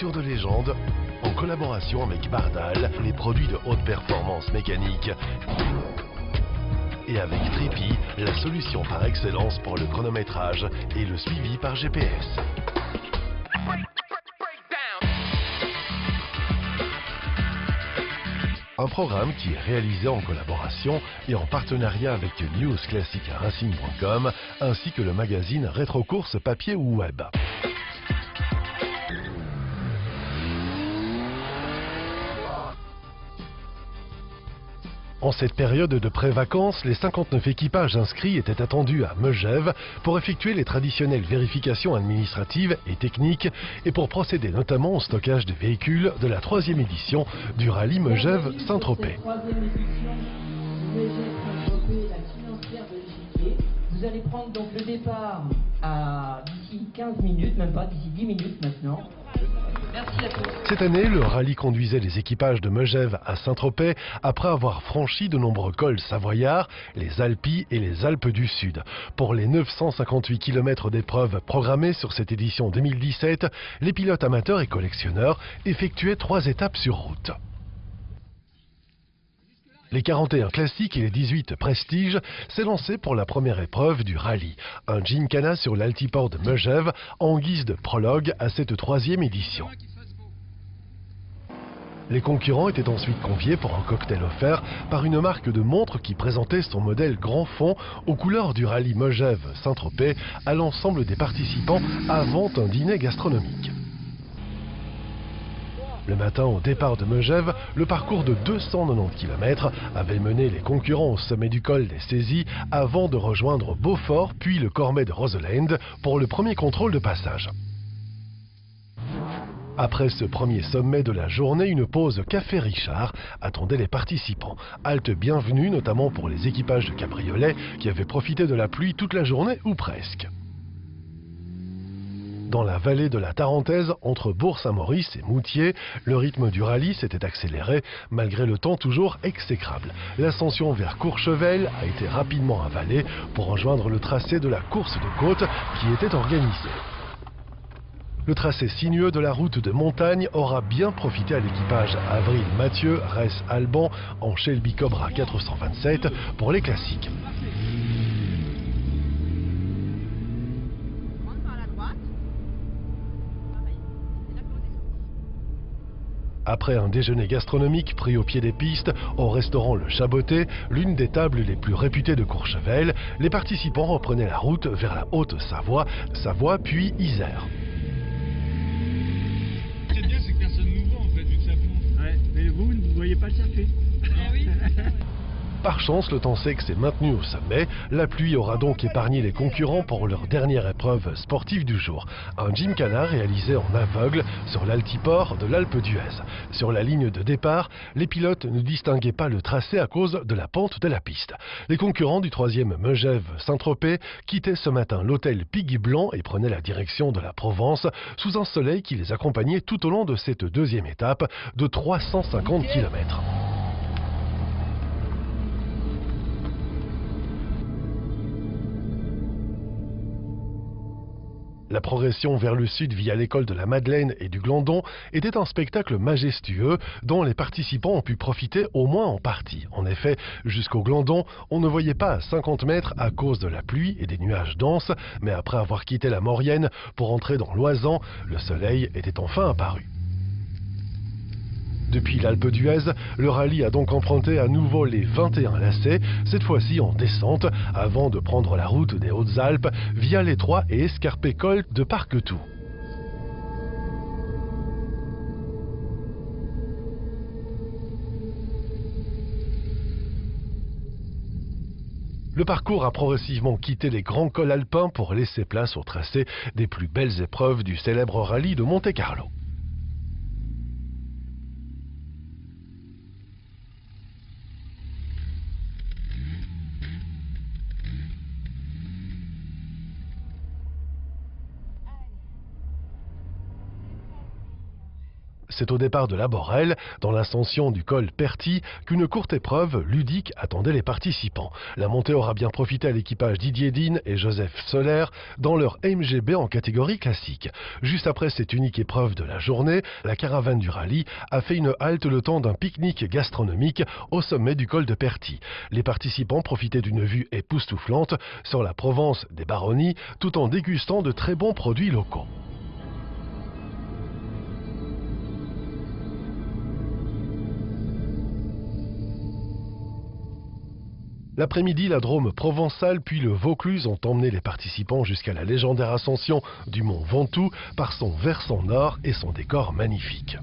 voitures de légende, en collaboration avec Bardal, les produits de haute performance mécanique, et avec Tripi, la solution par excellence pour le chronométrage et le suivi par GPS. Un programme qui est réalisé en collaboration et en partenariat avec newsclassicracing.com ainsi que le magazine Rétrocourse papier ou web. En cette période de pré-vacances, les 59 équipages inscrits étaient attendus à Megève pour effectuer les traditionnelles vérifications administratives et techniques et pour procéder notamment au stockage des véhicules de la 3e édition du rallye Megève-Saint-Tropez. Vous allez prendre donc le départ d'ici 15 minutes, même pas, d'ici 10 minutes maintenant. Merci à tous. Cette année, le rallye conduisait les équipages de Megève à Saint-Tropez après avoir franchi de nombreux cols savoyards, les Alpes et les Alpes du Sud. Pour les 958 km d'épreuves programmées sur cette édition 2017, les pilotes amateurs et collectionneurs effectuaient 3 étapes sur route. Les 41 classiques et les 18 prestiges s'est lancé pour la première épreuve du rallye, un gymkhana sur l'altiport de Megève en guise de prologue à cette 3e édition. Les concurrents étaient ensuite conviés pour un cocktail offert par une marque de montre qui présentait son modèle grand fond aux couleurs du rallye Megève-Saint-Tropez à l'ensemble des participants avant un dîner gastronomique. Le matin, au départ de Megève, le parcours de 290 km avait mené les concurrents au sommet du col des Saisies avant de rejoindre Beaufort puis le Cormet de Roseland pour le premier contrôle de passage. Après ce premier sommet de la journée, une pause Café Richard attendait les participants. Halte bienvenue notamment pour les équipages de cabriolets qui avaient profité de la pluie toute la journée ou presque. Dans la vallée de la Tarentaise, entre Bourg-Saint-Maurice et Moutier, le rythme du rallye s'était accéléré malgré le temps toujours exécrable. L'ascension vers Courchevel a été rapidement avalée pour rejoindre le tracé de la course de côte qui était organisée. Le tracé sinueux de la route de montagne aura bien profité à l'équipage Avril Mathieu, Res Alban en Shelby Cobra 427 pour les classiques. Après un déjeuner gastronomique pris au pied des pistes, au restaurant Le Chaboté, l'une des tables les plus réputées de Courchevel, les participants reprenaient la route vers la Haute-Savoie, Savoie puis Isère. Ce qui est bien, c'est que personne ne nous voit en fait, vu que ça plonge. Ouais, mais vous ne voyez pas le circuit. Ah oui. Par chance, le temps sec s'est maintenu au sommet. La pluie aura donc épargné les concurrents pour leur dernière épreuve sportive du jour. Un gymkhana réalisé en aveugle sur l'altiport de l'Alpe d'Huez. Sur la ligne de départ, les pilotes ne distinguaient pas le tracé à cause de la pente de la piste. Les concurrents du 3e Megève-Saint-Tropez quittaient ce matin l'hôtel Piggy Blanc et prenaient la direction de la Provence sous un soleil qui les accompagnait tout au long de cette 2e étape de 350 km. La progression vers le sud via l'école de la Madeleine et du Glandon était un spectacle majestueux dont les participants ont pu profiter au moins en partie. En effet, jusqu'au Glandon, on ne voyait pas à 50 mètres à cause de la pluie et des nuages denses, mais après avoir quitté la Maurienne pour entrer dans l'Oisans, le soleil était enfin apparu. Depuis l'Alpe d'Huez, le rallye a donc emprunté à nouveau les 21 lacets, cette fois-ci en descente, avant de prendre la route des Hautes-Alpes via l'étroit et escarpé col de Parquetou. Le parcours a progressivement quitté les grands cols alpins pour laisser place au tracé des plus belles épreuves du célèbre rallye de Monte-Carlo. C'est au départ de la Borel, dans l'ascension du col Perty, qu'une courte épreuve ludique attendait les participants. La montée aura bien profité à l'équipage Didier Dean et Joseph Soler dans leur MGB en catégorie classique. Juste après cette unique épreuve de la journée, la caravane du rallye a fait une halte le temps d'un pique-nique gastronomique au sommet du col de Perty. Les participants profitaient d'une vue époustouflante sur la Provence des Baronnies tout en dégustant de très bons produits locaux. L'après-midi, la Drôme provençale puis le Vaucluse ont emmené les participants jusqu'à la légendaire ascension du mont Ventoux par son versant nord et son décor magnifique.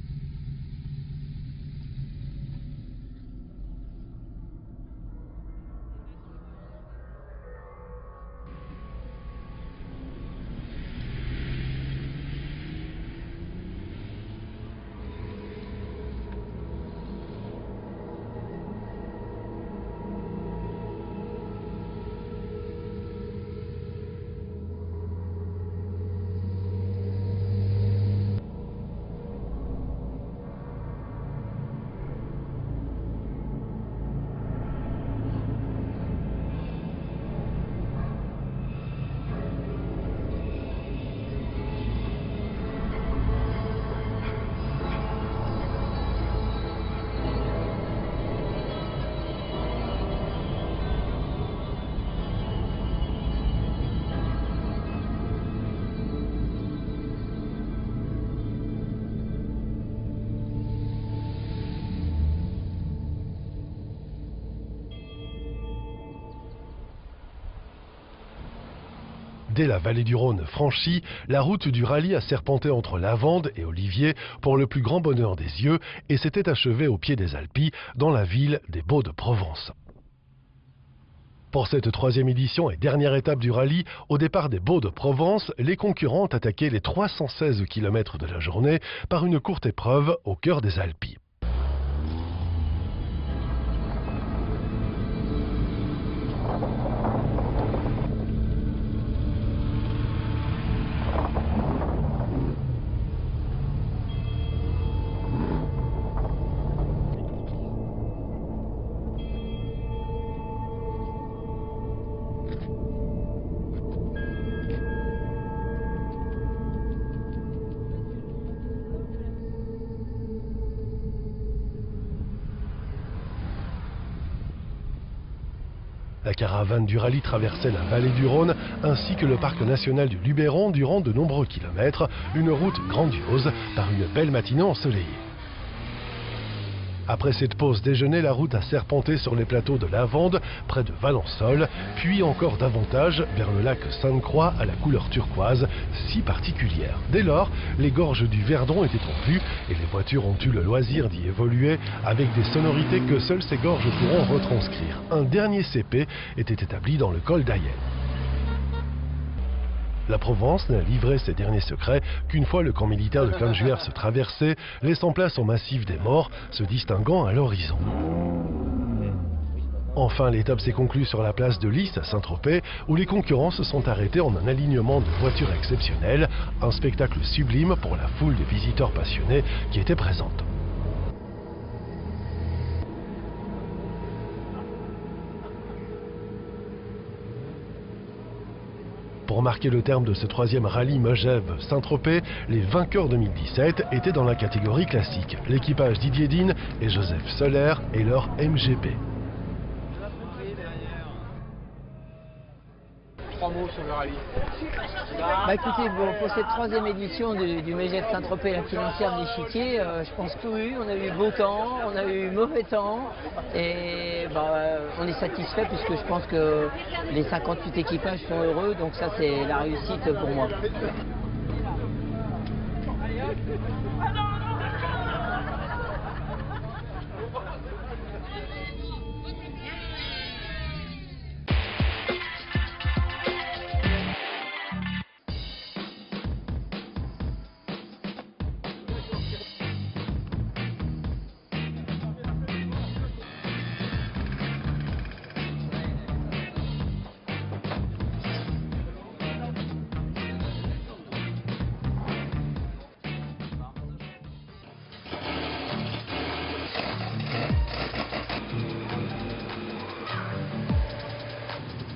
Dès la vallée du Rhône franchie, la route du rallye a serpenté entre Lavande et Olivier pour le plus grand bonheur des yeux et s'était achevée au pied des Alpilles, dans la ville des Baux-de-Provence. Pour cette troisième édition et dernière étape du rallye, au départ des Baux-de-Provence, les concurrents ont attaqué les 316 km de la journée par une courte épreuve au cœur des Alpilles. La caravane du rallye traversait la vallée du Rhône ainsi que le parc national du Luberon durant de nombreux kilomètres, une route grandiose par une belle matinée ensoleillée. Après cette pause déjeuner, la route a serpenté sur les plateaux de Lavande, près de Valençol, puis encore davantage vers le lac Sainte-Croix à la couleur turquoise, si particulière. Dès lors, les gorges du Verdon étaient en vue et les voitures ont eu le loisir d'y évoluer avec des sonorités que seules ces gorges pourront retranscrire. Un dernier CP était établi dans le col d'Ayel. La Provence n'a livré ses derniers secrets qu'une fois le camp militaire de Caluire se traversait, laissant place au massif des morts, se distinguant à l'horizon. Enfin, l'étape s'est conclue sur la place de Lys à Saint-Tropez, où les concurrents se sont arrêtés en un alignement de voitures exceptionnel, un spectacle sublime pour la foule de visiteurs passionnés qui étaient présentes. Pour marquer le terme de ce troisième rallye Megève Saint-Tropez, les vainqueurs 2017 étaient dans la catégorie classique. L'équipage Didier Dean et Joseph Soler et leur MGP. Trois mots sur le rallye. Bah écoutez, bon, pour cette troisième édition du Megève Saint-Tropez, la financière de l'échiquier, je pense tout eu. On a eu beau temps, on a eu mauvais temps et on est satisfait puisque je pense que les 58 équipages sont heureux, donc ça c'est la réussite pour moi.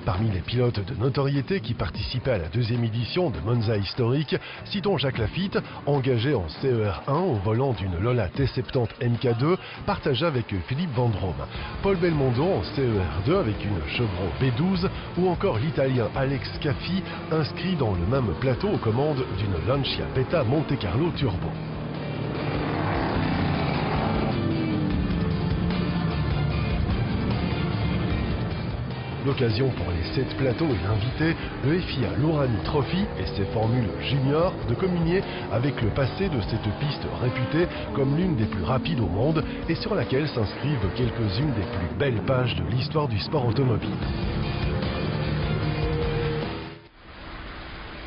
Parmi les pilotes de notoriété qui participaient à la deuxième édition de Monza historique, citons Jacques Lafitte, engagé en CER1 au volant d'une Lola T70 MK2, partagé avec Philippe Vendôme. Paul Belmondo en CER2 avec une Chevron B12 ou encore l'Italien Alex Caffi, inscrit dans le même plateau aux commandes d'une Lancia Beta Monte Carlo Turbo. L'occasion pour les 7 plateaux et l'invité, le FIA Lorani Trophy et ses formules juniors de communier avec le passé de cette piste réputée comme l'une des plus rapides au monde et sur laquelle s'inscrivent quelques-unes des plus belles pages de l'histoire du sport automobile.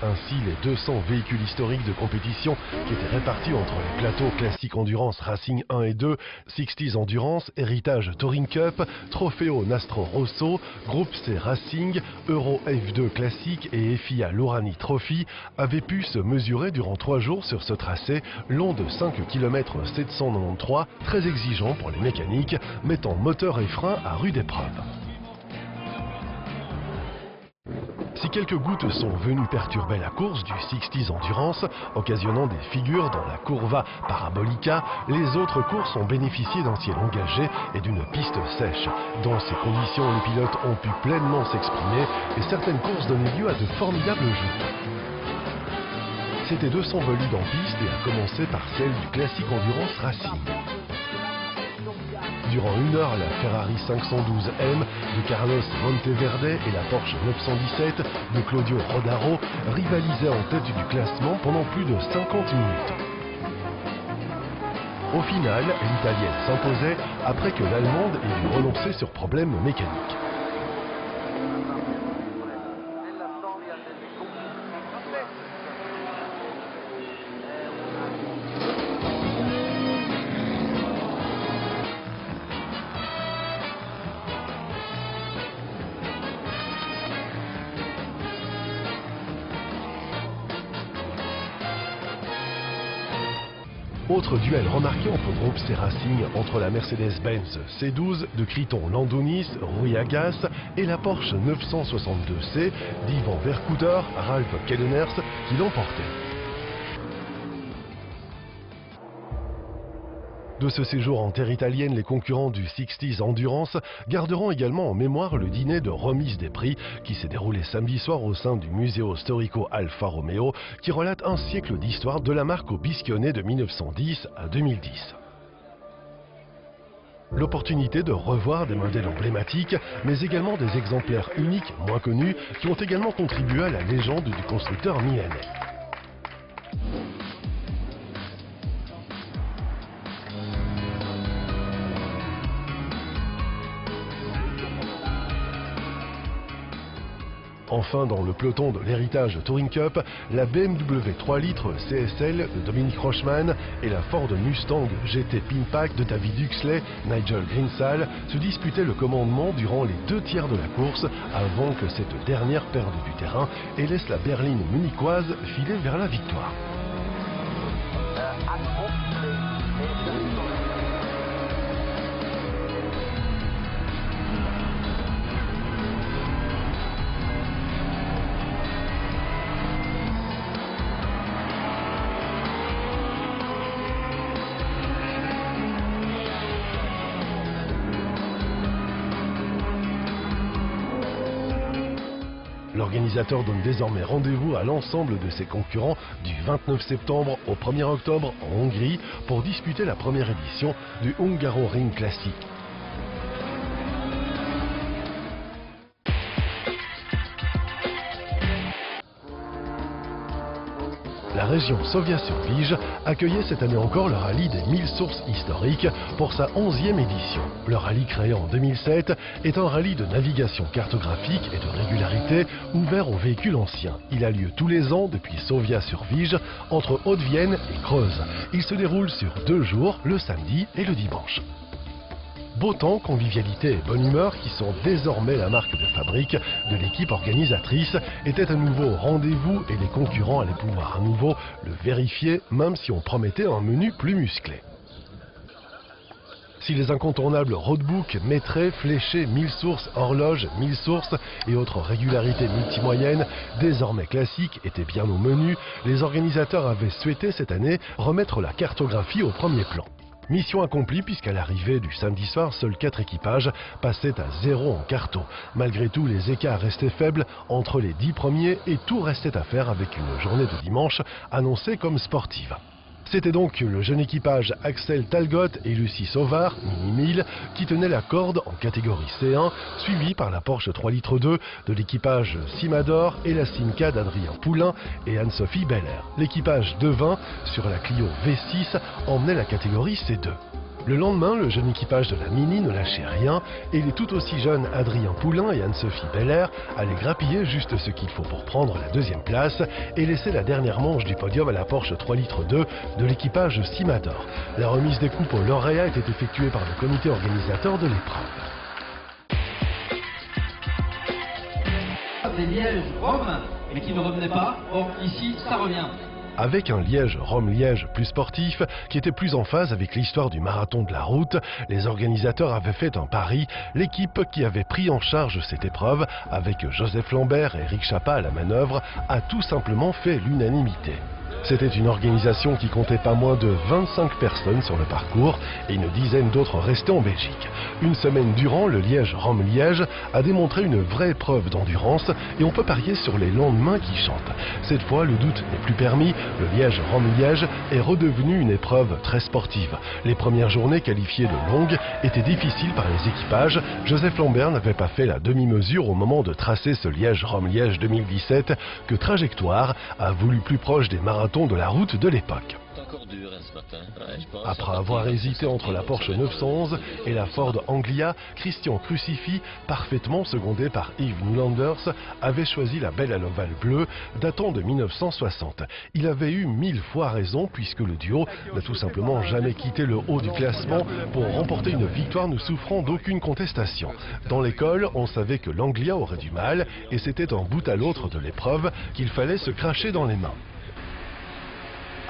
Ainsi, les 200 véhicules historiques de compétition qui étaient répartis entre les plateaux Classic Endurance Racing 1 et 2, 60s Endurance, Héritage Touring Cup, Trofeo Nastro Rosso, Groupe C Racing, Euro F2 Classic et FIA Lorani Trophy avaient pu se mesurer durant 3 jours sur ce tracé long de 5 km 793, très exigeant pour les mécaniques, mettant moteur et frein à rude épreuve. Si quelques gouttes sont venues perturber la course du 60s Endurance, occasionnant des figures dans la Curva Parabolica, les autres courses ont bénéficié d'un ciel engagé et d'une piste sèche. Dans ces conditions, les pilotes ont pu pleinement s'exprimer et certaines courses donnaient lieu à de formidables jeux. C'était 200 bolides en piste et à commencer par celle du Classic Endurance Racing. Durant 1 heure, la Ferrari 512M de Carlos Monteverde et la Porsche 917 de Claudio Rodaro rivalisaient en tête du classement pendant plus de 50 minutes. Au final, l'Italienne s'imposait après que l'Allemande ait dû renoncer sur problème mécanique. Autre duel remarqué entre Groupe C Racing entre la Mercedes-Benz C12 de Criton Landounis, Rui Agas et la Porsche 962C d'Ivan Vercouter, Ralf Kelleners qui l'emportait. De ce séjour en terre italienne, les concurrents du 60s Endurance garderont également en mémoire le dîner de remise des prix qui s'est déroulé samedi soir au sein du Museo Storico Alfa Romeo qui relate un siècle d'histoire de la marque au Biscionnet de 1910 à 2010. L'opportunité de revoir des modèles emblématiques, mais également des exemplaires uniques moins connus qui ont également contribué à la légende du constructeur milanais. Enfin, dans le peloton de l'héritage Touring Cup, la BMW 3 litres CSL de Dominique Rochman et la Ford Mustang GT Pinpack de David Huxley, Nigel Grinsall se disputaient le commandement durant les 2 tiers de la course avant que cette dernière perde du terrain et laisse la berline munichoise filer vers la victoire. L'organisateur donne désormais rendez-vous à l'ensemble de ses concurrents du 29 septembre au 1er octobre en Hongrie pour disputer la première édition du Hungaroring Classic. La région Sovia-sur-Vige accueillait cette année encore le rallye des 1000 sources historiques pour sa 11e édition. Le rallye créé en 2007 est un rallye de navigation cartographique et de régularité ouvert aux véhicules anciens. Il a lieu tous les ans depuis Sovia-sur-Vige entre Haute-Vienne et Creuse. Il se déroule sur 2 jours, le samedi et le dimanche. Beau temps, convivialité et bonne humeur, qui sont désormais la marque de fabrique de l'équipe organisatrice, étaient à nouveau au rendez-vous et les concurrents allaient pouvoir à nouveau le vérifier, même si on promettait un menu plus musclé. Si les incontournables roadbook, métrés, fléchés, 1000 sources, horloges, 1000 sources et autres régularités multimoyennes, désormais classiques, étaient bien au menu, les organisateurs avaient souhaité cette année remettre la cartographie au premier plan. Mission accomplie puisqu'à l'arrivée du samedi soir, seuls 4 équipages passaient à 0 en carto. Malgré tout, les écarts restaient faibles entre les 10 premiers et tout restait à faire avec une journée de dimanche annoncée comme sportive. C'était donc le jeune équipage Axel Talgot et Lucie Sauvard, Mini 1000, qui tenaient la corde en catégorie C1, suivi par la Porsche 3 litres 2 de l'équipage Simador et la Simca d'Adrien Poulain et Anne-Sophie Belair. L'équipage Devin, sur la Clio V6, emmenait la catégorie C2. Le lendemain, le jeune équipage de la Mini ne lâchait rien et les tout aussi jeunes Adrien Poulain et Anne-Sophie Belair allaient grappiller juste ce qu'il faut pour prendre la deuxième place et laisser la dernière manche du podium à la Porsche 3 litres 2 de l'équipage Simador. La remise des coupes aux lauréats était effectuée par le comité organisateur de l'épreuve. Des Liège, Rome, mais qui ne revenaient pas. Or, ici, ça revient. Avec un Liège-Rome-Liège plus sportif, qui était plus en phase avec l'histoire du marathon de la route, les organisateurs avaient fait un pari. L'équipe qui avait pris en charge cette épreuve, avec Joseph Lambert et Eric Chapa à la manœuvre, a tout simplement fait l'unanimité. C'était une organisation qui comptait pas moins de 25 personnes sur le parcours et une dizaine d'autres restaient en Belgique. Une semaine durant, le Liège-Rome-Liège a démontré une vraie épreuve d'endurance et on peut parier sur les lendemains qui chantent. Cette fois, le doute n'est plus permis, le Liège-Rome-Liège est redevenu une épreuve très sportive. Les premières journées qualifiées de longues étaient difficiles par les équipages. Joseph Lambert n'avait pas fait la demi-mesure au moment de tracer ce Liège-Rome-Liège 2017 que Trajectoire a voulu plus proche des marathons de la route de l'époque. Après avoir hésité entre la Porsche 911 et la Ford Anglia, Christian Crucifix, parfaitement secondé par Yves Nulanders, avait choisi la belle à l'ovale bleu datant de 1960. Il avait eu 1000 fois raison puisque le duo n'a tout simplement jamais quitté le haut du classement pour remporter une victoire ne souffrant d'aucune contestation. Dans l'école, on savait que l'Anglia aurait du mal et c'était d'un bout à l'autre de l'épreuve qu'il fallait se cracher dans les mains.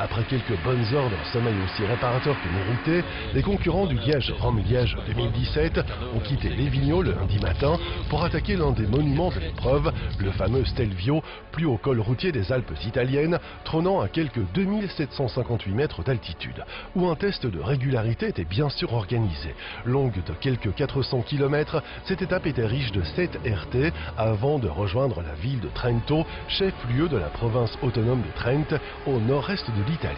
Après quelques bonnes heures d'un sommeil aussi réparateur que mérité, les concurrents du Liège-Rome-Liège 2017 ont quitté Lévigno le lundi matin pour attaquer l'un des monuments de l'épreuve, le fameux Stelvio, plus haut col routier des Alpes italiennes, trônant à quelques 2758 mètres d'altitude, où un test de régularité était bien sûr organisé. Longue de quelques 400 km, cette étape était riche de 7 RT avant de rejoindre la ville de Trento, chef-lieu de la province autonome de Trente, au nord-est de l'Italie.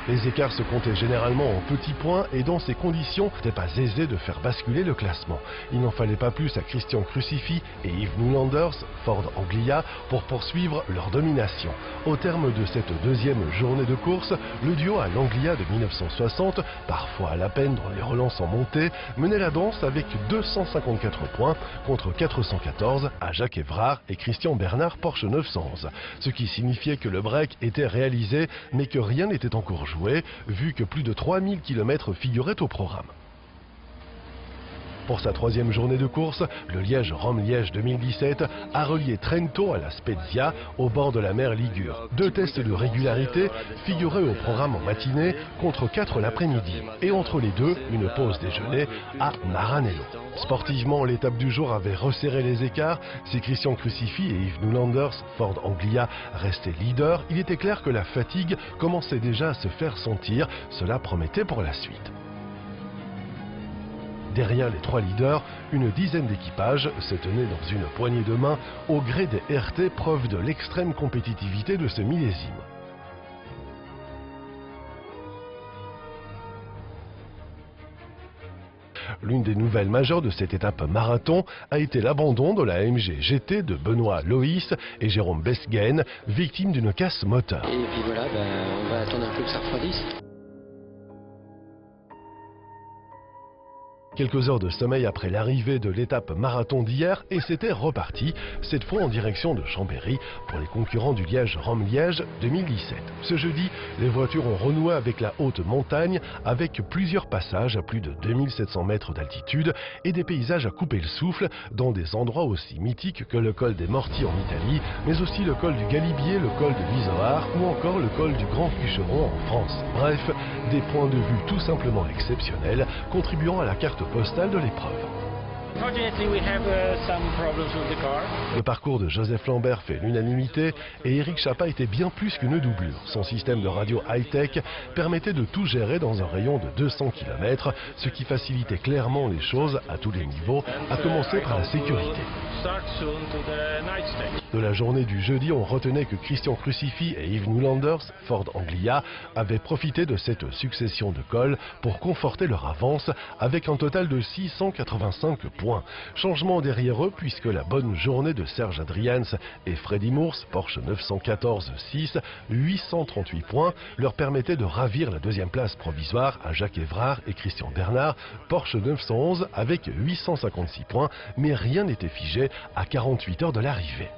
Les écarts se comptaient généralement en petits points et dans ces conditions, ce n'était pas aisé de faire basculer le classement. Il n'en fallait pas plus à Christian Crucifix et Yves Nulanders, Ford Anglia, pour poursuivre leur domination. Au terme de cette deuxième journée de course, le duo à l'Anglia de 1960, parfois à la peine dans les relances en montée, menait la danse avec 254 points contre 414 à Jacques Évrard et Christian Bernard Porsche 911. Ce qui signifiait que le break était réalisé mais que rien n'était encore joué, vu que plus de 3000 km figuraient au programme. Pour sa troisième journée de course, le Liège-Rome-Liège 2017 a relié Trento à la Spezia, au bord de la mer Ligure. 2 tests de régularité figuraient au programme en matinée, contre 4 l'après-midi. Et entre les deux, une pause déjeuner à Maranello. Sportivement, l'étape du jour avait resserré les écarts. Si Christian Crucifix et Yves Nulanders, Ford Anglia, restaient leaders, il était clair que la fatigue commençait déjà à se faire sentir. Cela promettait pour la suite. Derrière les 3 leaders, une dizaine d'équipages se tenaient dans une poignée de main au gré des RT, preuve de l'extrême compétitivité de ce millésime. L'une des nouvelles majeures de cette étape marathon a été l'abandon de la AMG GT de Benoît Loïs et Jérôme Besguen, victimes d'une casse moteur. Et puis voilà, on va attendre un peu que ça refroidisse. Quelques heures de sommeil après l'arrivée de l'étape marathon d'hier et c'était reparti, cette fois en direction de Chambéry pour les concurrents du Liège-Rome-Liège 2017. Ce jeudi, les voitures ont renoué avec la haute montagne avec plusieurs passages à plus de 2700 mètres d'altitude et des paysages à couper le souffle dans des endroits aussi mythiques que le col des Mortiers en Italie, mais aussi le col du Galibier, le col de l'Izoard ou encore le col du Grand Cucheron en France. Bref, des points de vue tout simplement exceptionnels contribuant à la carte postale de l'épreuve. Le parcours de Joseph Lambert fait l'unanimité et Éric Chapa était bien plus qu'une doublure. Son système de radio high-tech permettait de tout gérer dans un rayon de 200 km, ce qui facilitait clairement les choses à tous les niveaux, à commencer par la sécurité. De la journée du jeudi, on retenait que Christian Crucify et Yves Newlanders, Ford Anglia, avaient profité de cette succession de cols pour conforter leur avance avec un total de 685 points. Changement derrière eux puisque la bonne journée de Serge Adrians et Freddy Mours, Porsche 914-6, 838 points, leur permettait de ravir la deuxième place provisoire à Jacques Évrard et Christian Bernard, Porsche 911 avec 856 points, mais rien n'était figé à 48 heures de l'arrivée.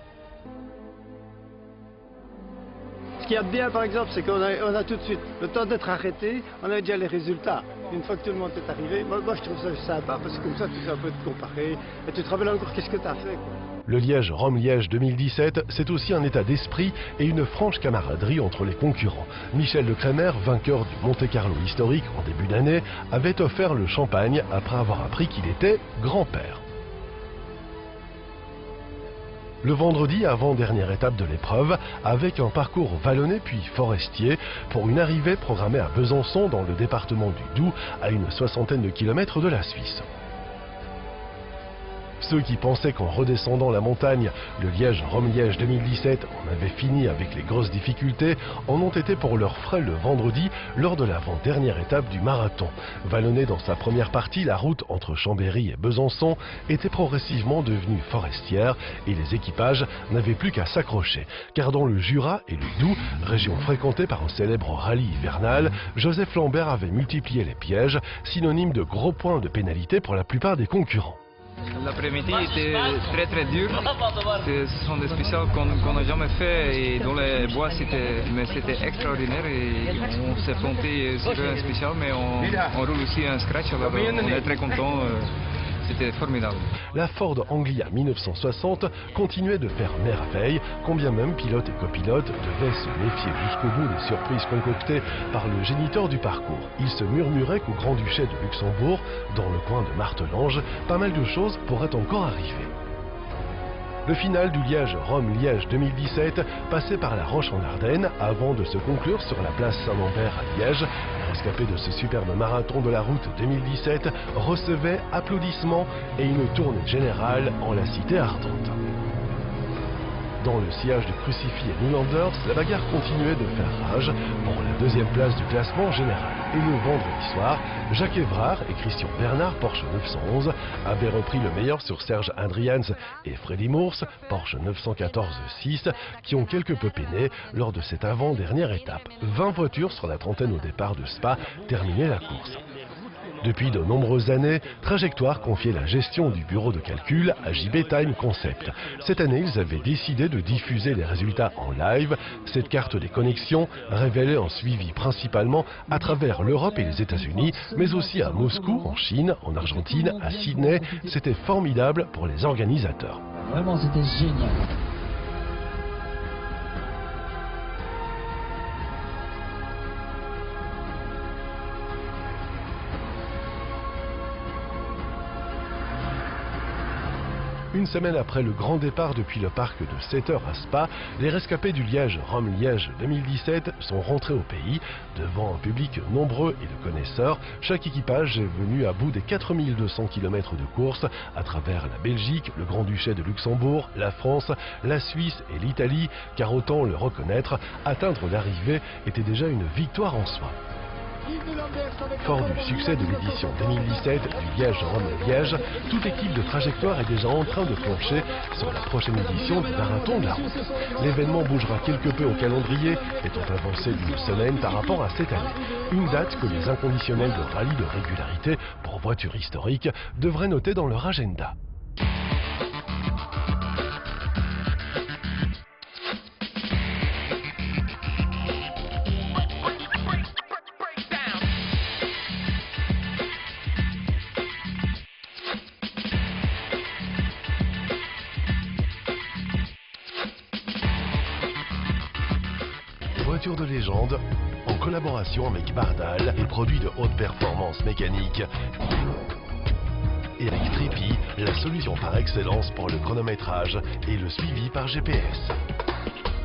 Ce qu'il y a de bien, par exemple, c'est qu'on a tout de suite, le temps d'être arrêté, on a déjà les résultats. Une fois que tout le monde est arrivé, moi je trouve ça sympa parce que comme ça tu fais un peu de comparer et tu te rappelles encore qu'est-ce que tu as fait, quoi. Le Liège-Rome-Liège 2017, c'est aussi un état d'esprit et une franche camaraderie entre les concurrents. Michel Lecrémer, vainqueur du Monte-Carlo historique en début d'année, avait offert le champagne après avoir appris qu'il était grand-père. Le vendredi, avant-dernière étape de l'épreuve, avec un parcours vallonné puis forestier, pour une arrivée programmée à Besançon dans le département du Doubs, à une soixantaine de kilomètres de la Suisse. Ceux qui pensaient qu'en redescendant la montagne, le Liège-Rome-Liège 2017 en avait fini avec les grosses difficultés, en ont été pour leurs frais le vendredi lors de l'avant-dernière étape du marathon. Vallonnée dans sa première partie, la route entre Chambéry et Besançon était progressivement devenue forestière et les équipages n'avaient plus qu'à s'accrocher. Car dans le Jura et le Doubs, région fréquentée par un célèbre rallye hivernal, Joseph Lambert avait multiplié les pièges, synonyme de gros points de pénalité pour la plupart des concurrents. L'après-midi était très dur. Ce sont des spéciales qu'on n'a jamais fait et dans les bois c'était extraordinaire et on s'est planté sur un spécial mais on roule aussi un scratch alors on est très content. C'était formidable. La Ford Anglia 1960 continuait de faire merveille, quand bien même pilote et copilote devaient se méfier jusqu'au bout des surprises concoctées par le géniteur du parcours. Il se murmurait qu'au Grand-Duché de Luxembourg, dans le coin de Martelange, pas mal de choses pourraient encore arriver. Le final du Liège-Rome-Liège 2017 passait par la Roche en Ardennes avant de se conclure sur la place Saint-Lambert à Liège. Les rescapés de ce superbe marathon de la route 2017 recevaient applaudissements et une tournée générale en la cité ardente. Dans le sillage de Crucify et Newlanders, la bagarre continuait de faire rage pour la deuxième place du classement général. Et le vendredi soir, Jacques Évrard et Christian Bernard, Porsche 911, avaient repris le meilleur sur Serge Adrians et Freddy Mours, Porsche 914-6, qui ont quelque peu peiné lors de cette avant-dernière étape. 20 voitures sur la trentaine au départ de Spa terminaient la course. Depuis de nombreuses années, Trajectoire confiait la gestion du bureau de calcul à JB Time Concept. Cette année, ils avaient décidé de diffuser les résultats en live. Cette carte des connexions révélait un suivi principalement à travers l'Europe et les États-Unis, mais aussi à Moscou, en Chine, en Argentine, à Sydney. C'était formidable pour les organisateurs. Vraiment, c'était génial. Une semaine après le grand départ depuis le parc de 7 heures à Spa, les rescapés du Liège-Rome-Liège 2017 sont rentrés au pays. Devant un public nombreux et de connaisseurs, chaque équipage est venu à bout des 4200 km de course à travers la Belgique, le Grand-Duché de Luxembourg, la France, la Suisse et l'Italie, car autant le reconnaître, atteindre l'arrivée était déjà une victoire en soi. Fort du succès de l'édition 2017 du Liège-Rome-Liège, toute l'équipe de Trajectoire est déjà en train de plancher sur la prochaine édition du marathon de la route. L'événement bougera quelque peu au calendrier, étant avancé d'une semaine par rapport à cette année. Une date que les inconditionnels de rallye de régularité pour voitures historiques devraient noter dans leur agenda. Voiture de légende, en collaboration avec Bardal et produits de haute performance mécanique. Et avec Trippy, la solution par excellence pour le chronométrage et le suivi par GPS.